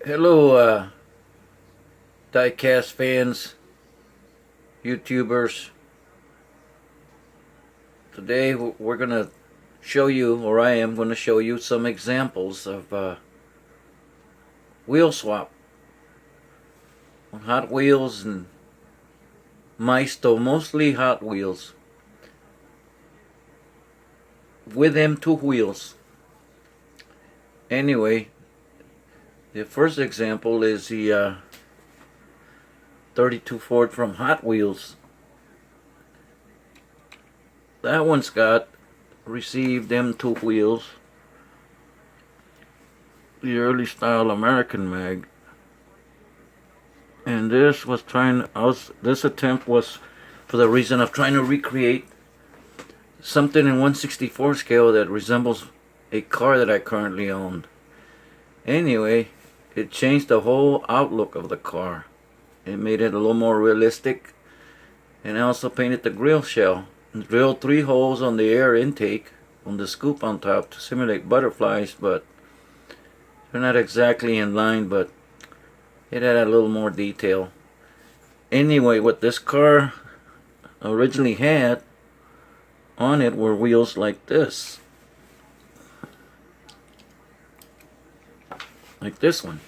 Hello, diecast fans, YouTubers. Today we're going to show you, or I am going to show you, some examples of wheel swap on Hot Wheels and Maisto, mostly Hot Wheels, with M2 wheels. Anyway, the first example is the 32 Ford from Hot Wheels. That one's received M2 wheels, the early style American mag. And this attempt was for the reason of trying to recreate something in 1/64 scale that resembles a car that I currently own. Anyway, it changed the whole outlook of the car. It made it a little more realistic, and I also painted the grill shell and drilled 3 holes on the air intake on the scoop on top to simulate butterflies, but they're not exactly in line, but it had a little more detail. Anyway, what this car originally had on it were wheels like this. Like this one.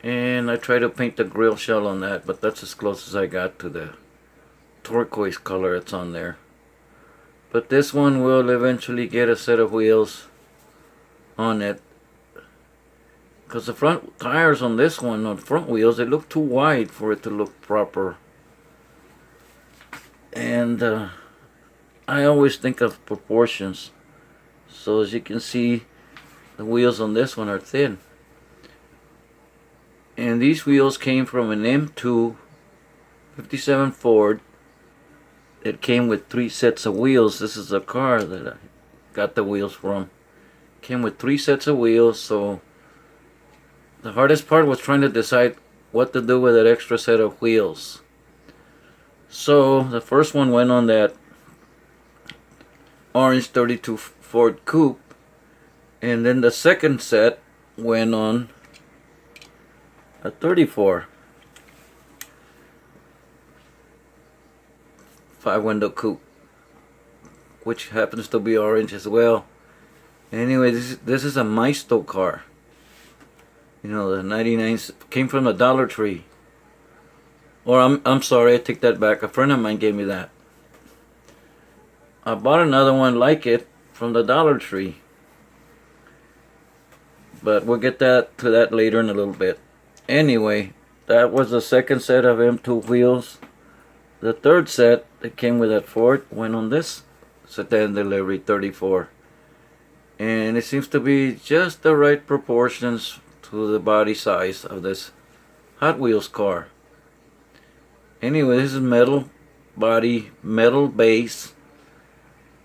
And I tried to paint the grill shell on that, but that's as close as I got to the turquoise color that's on there. But this one will eventually get a set of wheels on it, because the front tires on this one, on front wheels, they look too wide for it to look proper. And I always think of proportions. So as you can see, the wheels on this one are thin. And these wheels came from an M2 57 Ford. It came with 3 sets of wheels. This is a car that I got the wheels from. Came with 3 sets of wheels, so the hardest part was trying to decide what to do with that extra set of wheels. So the first one went on that orange 32 Ford Coupe, and then the second set went on a 34 5-window coupe, which happens to be orange as well. Anyway, this is a Maisto car. You know, the 99s came from the Dollar Tree. Or I'm sorry, I take that back. A friend of mine gave me that. I bought another one like it from the Dollar Tree, but we'll get to that later in a little bit. Anyway, that was the second set of M2 wheels. The third set that came with that Ford went on this sedan delivery 34. And it seems to be just the right proportions to the body size of this Hot Wheels car. Anyway, this is metal body, metal base.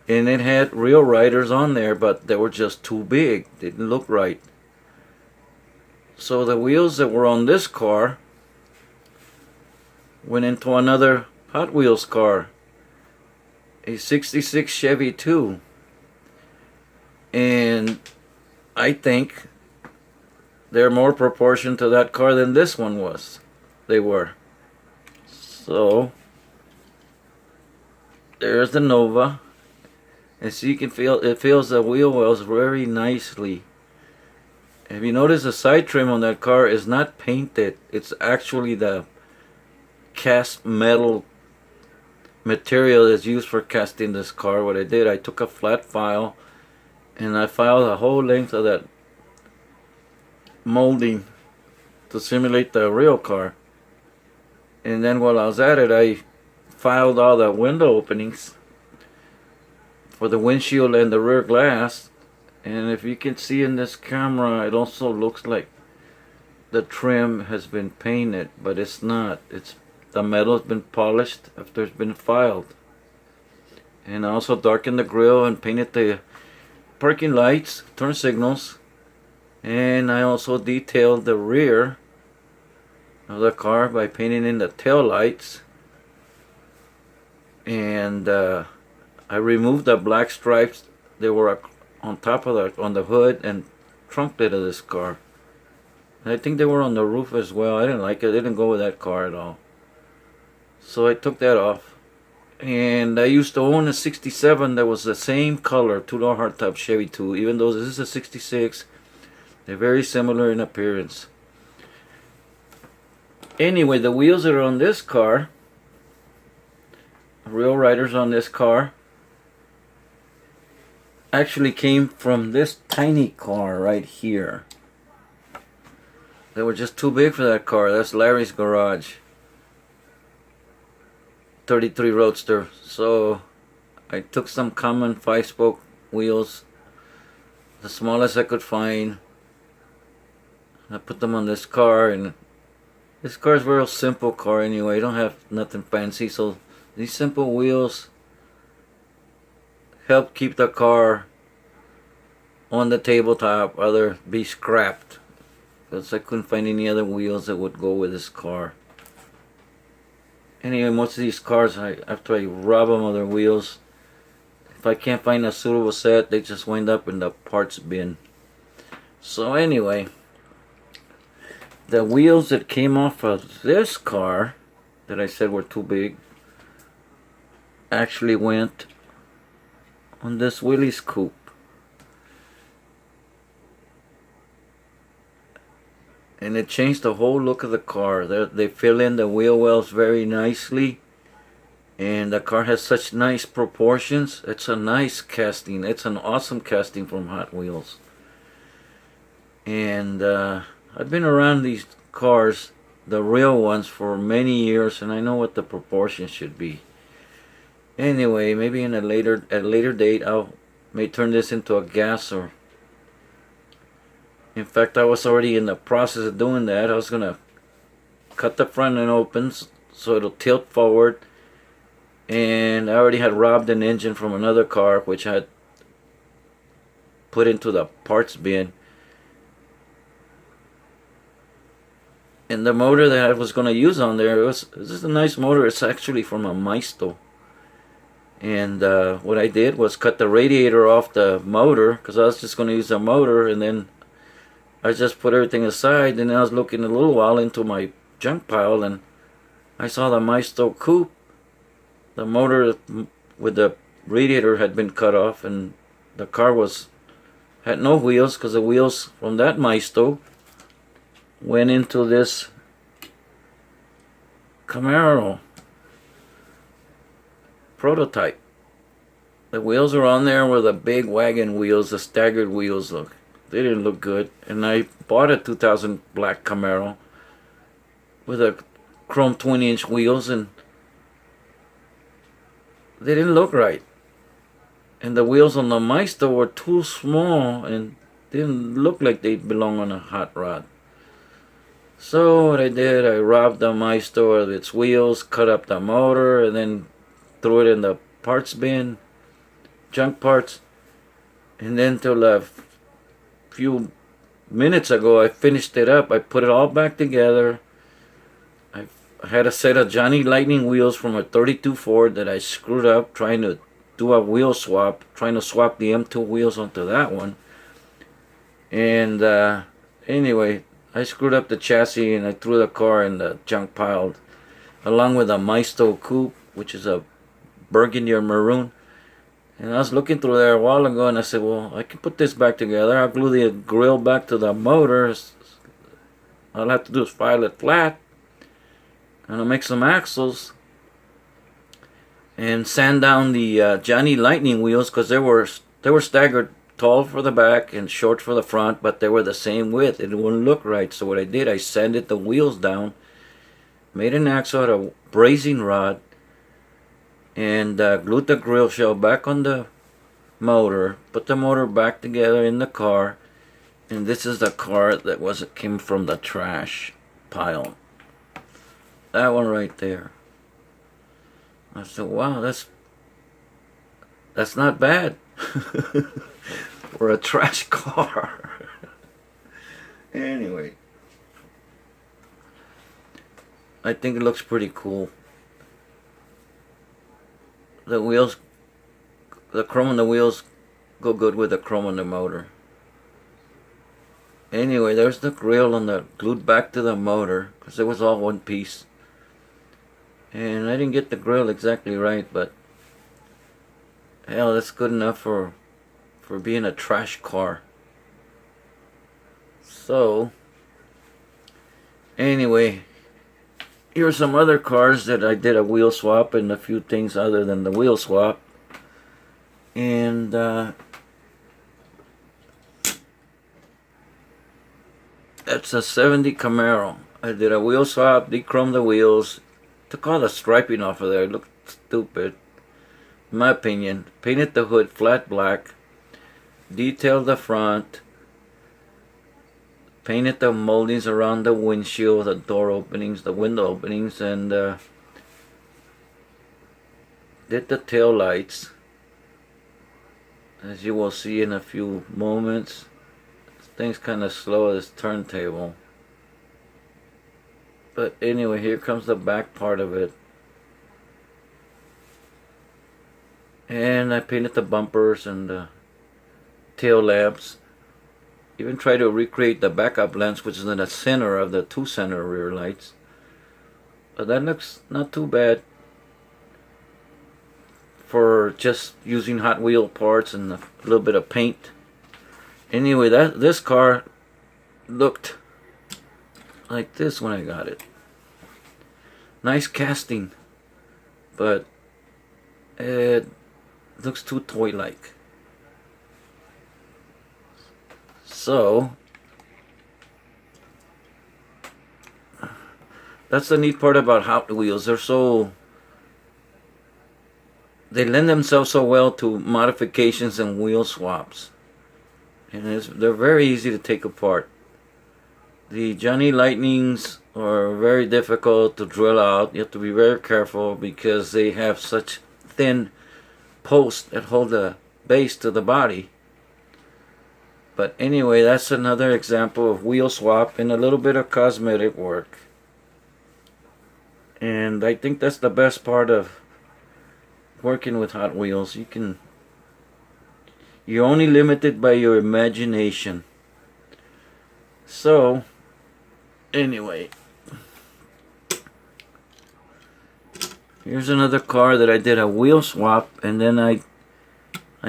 And it had real riders on there, but they were just too big. They didn't look right. So the wheels that were on this car went into another Hot Wheels car, a 66 Chevy 2. And I think they're more proportioned to that car than this one was. They were. So there's the Nova. And so you can feel, it feels the wheel wells very nicely. If you notice, the side trim on that car is not painted. It's actually the cast metal material that's used for casting this car. What I did, I took a flat file and I filed the whole length of that molding to simulate the real car. And then while I was at it, I filed all the window openings for the windshield and the rear glass. And if you can see in this camera, it also looks like the trim has been painted, but it's not. It's the metal has been polished after it's been filed. And I also darkened the grille and painted the parking lights, turn signals, and I also detailed the rear of the car by painting in the tail lights. And I removed the black stripes. They were on top of on the hood and trunk lid of this car. I think they were on the roof as well. I didn't like it. It didn't go with that car at all. So I took that off. And I used to own a 67 that was the same color, two-door hardtop Chevy too. Even though this is a 66, they're very similar in appearance. Anyway, the wheels that are on this car, real riders on this car, actually came from this tiny car right here. They were just too big for that car. That's Larry's garage. 33 Roadster. So I took some common 5-spoke wheels, the smallest I could find. I put them on this car, and this car is a real simple car anyway. Don't have nothing fancy, so these simple wheels help keep the car on the tabletop, other be scrapped, because I couldn't find any other wheels that would go with this car. Anyway, most of these cars, after I rob them of their wheels, if I can't find a suitable set, they just wind up in the parts bin. So anyway, the wheels that came off of this car that I said were too big actually went on this Willys coupe. And it changed the whole look of the car. They fill in the wheel wells very nicely. And the car has such nice proportions. It's a nice casting. It's an awesome casting from Hot Wheels. And I've been around these cars, the real ones, for many years. And I know what the proportions should be. Anyway, maybe at a later date, may turn this into a gasser. In fact, I was already in the process of doing that. I was going to cut the front end open so it'll tilt forward. And I already had robbed an engine from another car, which I had put into the parts bin. And the motor that I was going to use on there, this is a nice motor. It's actually from a Maisto. And what I did was cut the radiator off the motor, because I was just going to use the motor, and then I just put everything aside. And then I was looking a little while into my junk pile, and I saw the Maisto coupe. The motor with the radiator had been cut off, and the car had no wheels, because the wheels from that Maisto went into this Camaro prototype. The wheels are on there with the big wagon wheels, the staggered wheels. Look, they didn't look good. And I bought a 2000 black Camaro with a chrome 20-inch wheels, and they didn't look right. And the wheels on the Maisto were too small and didn't look like they belong on a hot rod. So what I did, I robbed the Maisto of its wheels, cut up the motor, and then threw it in the parts bin, junk parts. And then till a few minutes ago, I finished it up. I put it all back together. I had a set of Johnny Lightning wheels from a 32 Ford that I screwed up trying to do a wheel swap, trying to swap the M2 wheels onto that one. And anyway, I screwed up the chassis and I threw the car in the junk pile, along with a Maisto coupe, which is a burgundy or maroon. And I was looking through there a while ago, and I said, well, I can put this back together. I'll glue the grill back to the motor. All I have to do is file it flat, and I'll make some axles and sand down the Johnny Lightning wheels, because they were staggered tall for the back and short for the front, but they were the same width. It wouldn't look right. So what I did, I sanded the wheels down, made an axle out of brazing rod, and glued the grill shell back on the motor, put the motor back together in the car. And this is the car that came from the trash pile. That one right there. I said, wow, that's not bad for a trash car. Anyway, I think it looks pretty cool. The wheels, the chrome on the wheels go good with the chrome on the motor. Anyway, there's the grill on the glued back to the motor because it was all one piece. And I didn't get the grill exactly right, but hell, that's good enough for being a trash car. So anyway, here are some other cars that I did a wheel swap and a few things other than the wheel swap. And that's a 70 Camaro. I did a wheel swap, de-chromed the wheels, took all the striping off of there. It looked stupid, in my opinion. Painted the hood flat black, detailed the front, painted the moldings around the windshield, the door openings, the window openings, and did the tail lights, as you will see in a few moments. This thing's kind of slow, this turntable. But anyway, here comes the back part of it. And I painted the bumpers and the tail lamps. Even try to recreate the backup lamps, which is in the center of the two center rear lights. But that looks not too bad for just using Hot Wheel parts and a little bit of paint. Anyway, this car looked like this when I got it. Nice casting, but it looks too toy-like. So that's the neat part about Hot Wheels. They lend themselves so well to modifications and wheel swaps, and they're very easy to take apart. The Johnny Lightnings are very difficult to drill out. You have to be very careful because they have such thin posts that hold the base to the body. But anyway, that's another example of wheel swap and a little bit of cosmetic work. And I think that's the best part of working with Hot Wheels. You're only limited by your imagination. So anyway, here's another car that I did a wheel swap, and then I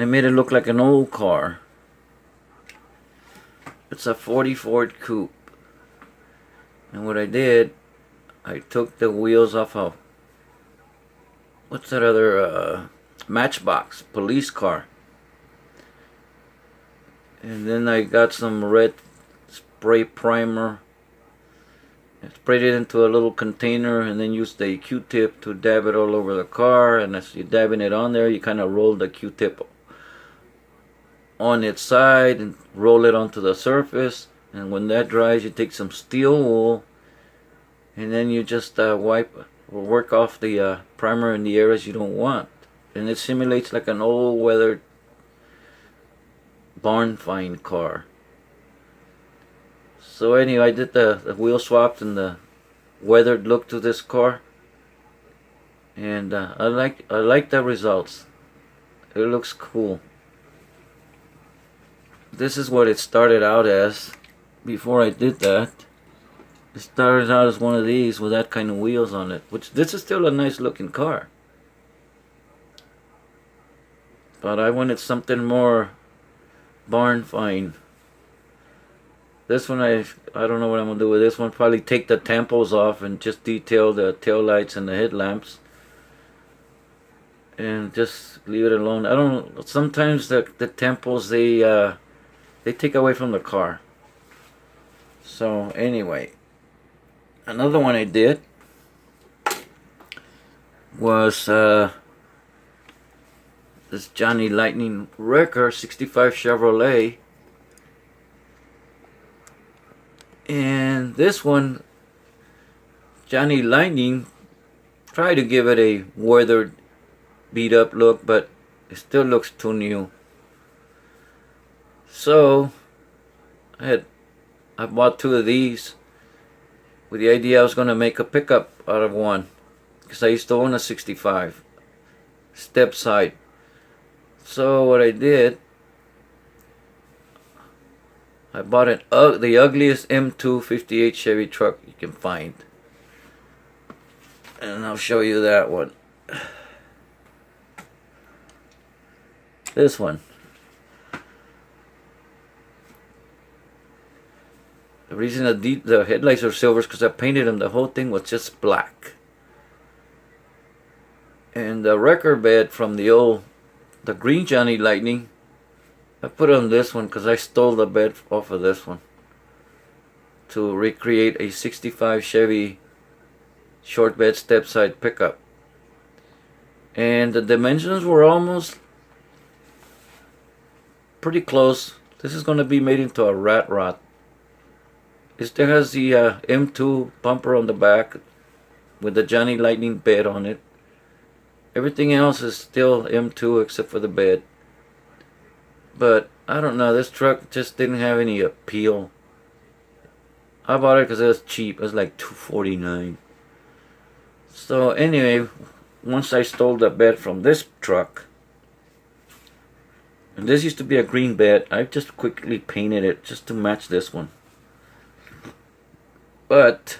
made it look like an old car. It's a 40 Ford Coupe. And what I did, I took the wheels off of, what's that other Matchbox police car. And then I got some red spray primer. I sprayed it into a little container and then used a Q-tip to dab it all over the car. And as you're dabbing it on there, you kind of roll the Q-tip on its side and roll it onto the surface. And when that dries, you take some steel wool and then you just wipe or work off the primer in the areas you don't want. And it simulates like an old weathered barn find car. So anyway, I did the wheel swaps and the weathered look to this car, and I like the results. It looks cool. This is what it started out as before I did that. It started out as one of these with that kind of wheels on it, which this is still a nice looking car. But I wanted something more barn find. This one I don't know what I'm gonna do with this one. Probably take the tampos off and just detail the tail lights and the headlamps, and just leave it alone. I don't know. Sometimes the tampos they take away from the car. So anyway, another one I did was this Johnny Lightning Wrecker 65 Chevrolet. And this one, Johnny Lightning tried to give it a weathered, beat up look, but it still looks too new. So I bought two of these with the idea I was going to make a pickup out of one, because I used to own a 65 step side. So what I did, I bought the ugliest M2 58 Chevy truck you can find. And I'll show you that one. This one. The reason the headlights are silver is because I painted them. The whole thing was just black. And the wrecker bed from the green Johnny Lightning, I put on this one because I stole the bed off of this one to recreate a 65 Chevy short bed step side pickup. And the dimensions were almost pretty close. This is going to be made into a rat rod. It still has the M2 bumper on the back with the Johnny Lightning bed on it. Everything else is still M2 except for the bed. But I don't know, this truck just didn't have any appeal. I bought it because it was cheap. It was like $249. So anyway, once I stole the bed from this truck, and this used to be a green bed, I just quickly painted it just to match this one. But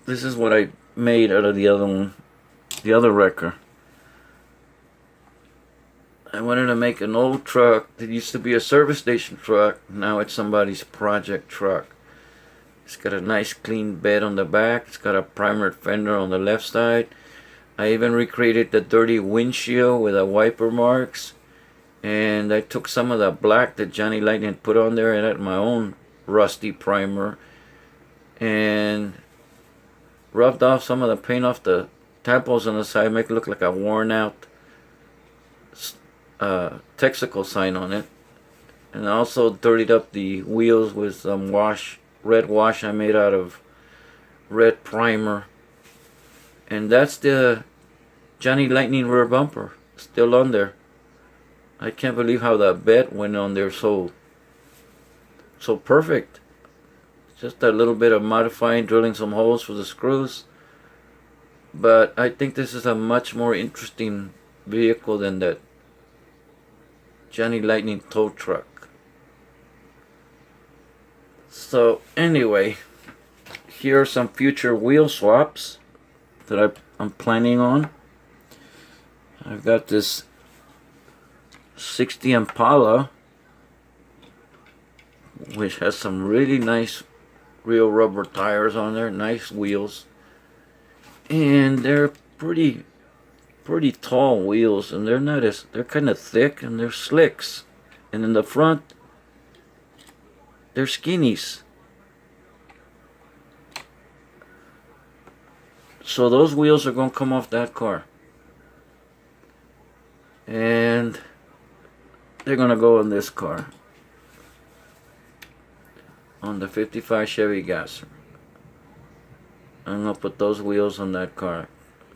this is what I made out of the other one, the other wrecker. I wanted to make an old truck that used to be a service station truck. Now it's somebody's project truck. It's got a nice clean bed on the back. It's got a primered fender on the left side. I even recreated the dirty windshield with the wiper marks. And I took some of the black that Johnny Lightning put on there and added my own rusty primer. And rubbed off some of the paint off the tampons on the side, make it look like a worn out Texaco sign on it. And I also dirtied up the wheels with some red wash I made out of red primer. And that's the Johnny Lightning rear bumper, still on there. I can't believe how that bed went on there so perfect. Just a little bit of modifying, drilling some holes for the screws. But I think this is a much more interesting vehicle than that Johnny Lightning tow truck. So anyway, here are some future wheel swaps that I'm planning on. I've got this 60 Impala, which has some really nice real rubber tires on there, nice wheels, and they're pretty tall wheels, and they're kind of thick, and they're slicks, and in the front they're skinnies. So those wheels are going to come off that car, and they're going to go in this car, on the 55 Chevy Gasser. I'm going to put those wheels on that car.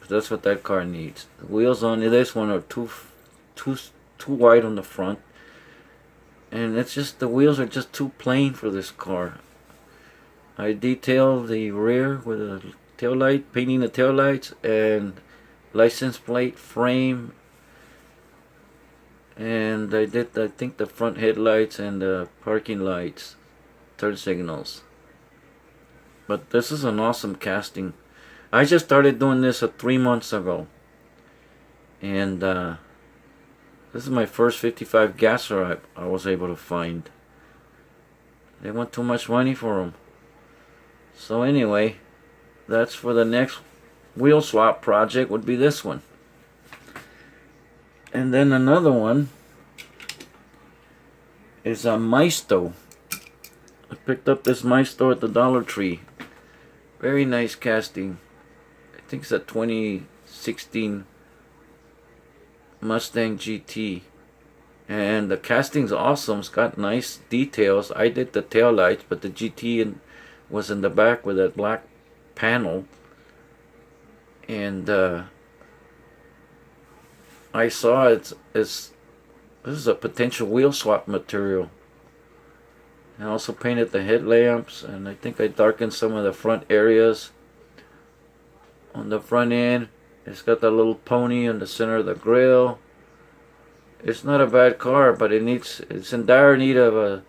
That's what that car needs. The wheels on this one are too wide on the front. And it's just, the wheels are just too plain for this car. I detailed the rear with a tail light, painting the tail lights and license plate frame. And I did, I think, the front headlights and the parking lights, turn signals. But this is an awesome casting. I just started doing this 3 months ago, and this is my first 55 Gasser I was able to find. They want too much money for them. So anyway, that's for the next wheel swap project, would be this one. And then another one is a Maisto. I picked up this Maisto at the Dollar Tree. Very nice casting. I think it's a 2016 Mustang GT. And the casting's awesome. It's got nice details. I did the tail lights, but the GT was in the back with that black panel. And I saw this is a potential wheel swap material. I also painted the headlamps, and I think I darkened some of the front areas. On the front end, it's got that little pony in the center of the grill. It's not a bad car, but it's in dire need of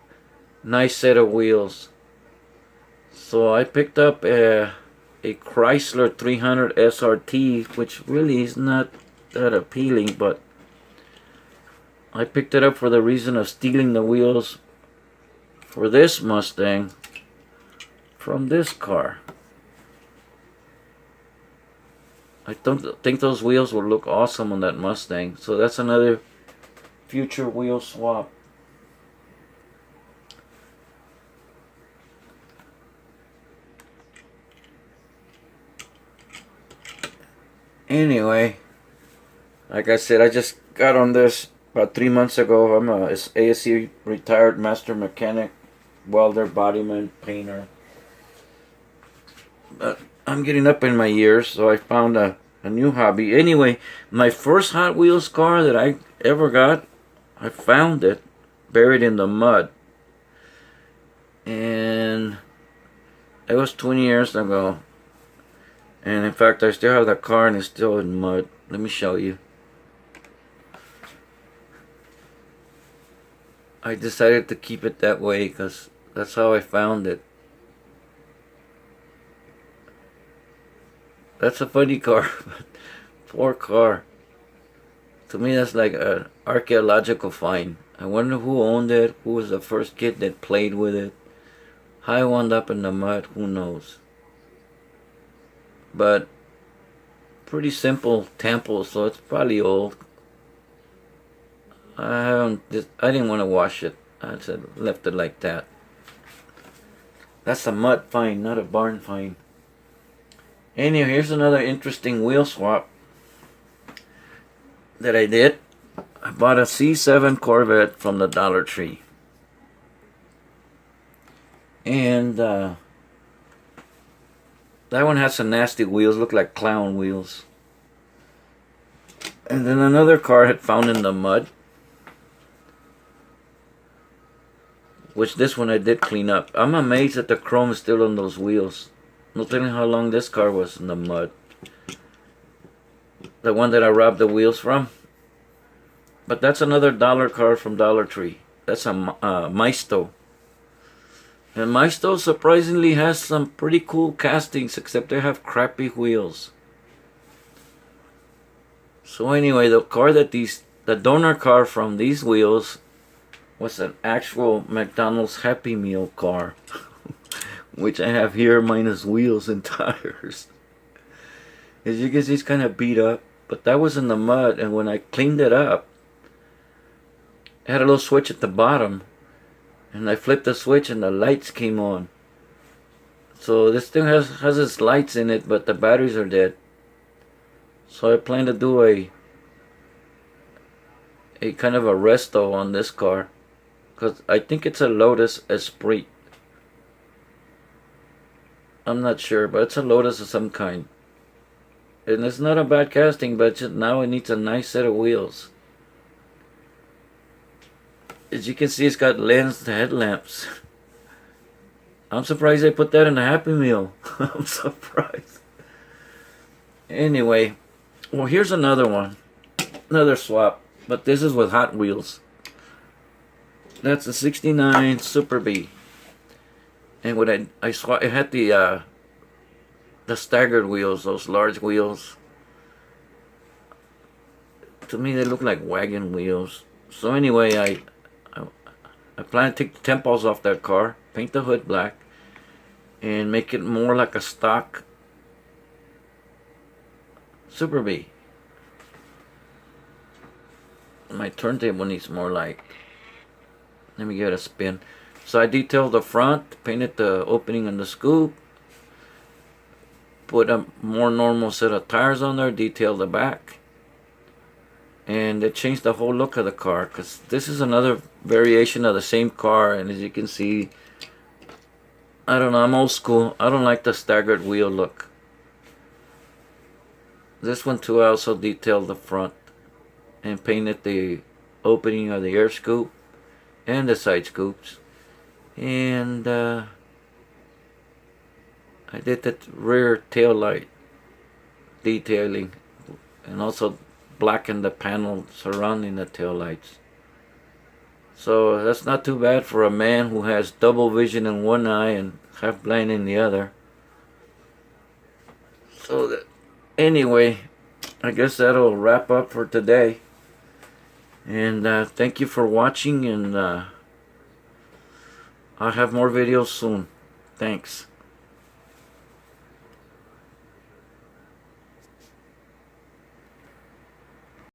nice set of wheels. So I picked up a Chrysler 300 SRT, which really is not that appealing, but I picked it up for the reason of stealing the wheels for this Mustang from this car. I don't think those wheels would look awesome on that Mustang, so that's another future wheel swap. Anyway, like I said, I just got on this about 3 months ago. I'm a ASC retired master mechanic, welder, bodyman, painter. But I'm getting up in my years, so I found a new hobby. Anyway, my first Hot Wheels car that I ever got, I found it buried in the mud. And it was 20 years ago. And in fact, I still have that car and it's still in mud. Let me show you. I decided to keep it that way because that's how I found it. That's a funny car, but poor car. To me, that's like an archaeological find. I wonder who owned it, who was the first kid that played with it. How I wound up in the mud, who knows. But pretty simple temple, so it's probably old. I didn't want to wash it. I said left it like that. That's a mud find, not a barn find. Anyway, here's another interesting wheel swap that I did. I bought a C7 Corvette from the Dollar Tree. And that one has some nasty wheels, look like clown wheels. And then another car I had found in the mud, which this one I did clean up. I'm amazed that the chrome is still on those wheels. No telling how long this car was in the mud. The one that I robbed the wheels from. But that's another dollar car from Dollar Tree. That's a Maisto. And Maisto surprisingly has some pretty cool castings, except they have crappy wheels. So anyway, the car that the donor car from these wheels was an actual McDonald's Happy Meal car. Which I have here minus wheels and tires. As you can see, it's kind of beat up. But that was in the mud, and when I cleaned it up, it had a little switch at the bottom. And I flipped the switch and the lights came on. So this thing has its lights in it, but the batteries are dead. So I plan to do a kind of a resto on this car. Because I think it's a Lotus Esprit. I'm not sure, but it's a Lotus of some kind. And it's not a bad casting, but just now it needs a nice set of wheels. As you can see, it's got lensed headlamps. I'm surprised they put that in a Happy Meal. I'm surprised. Anyway, well, here's another one. Another swap. But this is with Hot Wheels. That's a 69 Super B. And when I swap, it had the staggered wheels, those large wheels. To me, they look like wagon wheels. So anyway, I plan to take the tempos off that car, paint the hood black, and make it more like a stock Super B. My turntable needs more light. Let me give it a spin. So I detailed the front, painted the opening and the scoop, put a more normal set of tires on there, detailed the back. And it changed the whole look of the car, because this is another variation of the same car, and as you can see, I don't know, I'm old school. I don't like the staggered wheel look. This one too, I also detailed the front and painted the opening of the air scoop and the side scoops. And I did the rear tail light detailing, and also blackened the panel surrounding the tail lights. So that's not too bad for a man who has double vision in one eye and half blind in the other. So that, anyway, I guess that'll wrap up for today. And thank you for watching, and I'll have more videos soon. Thanks.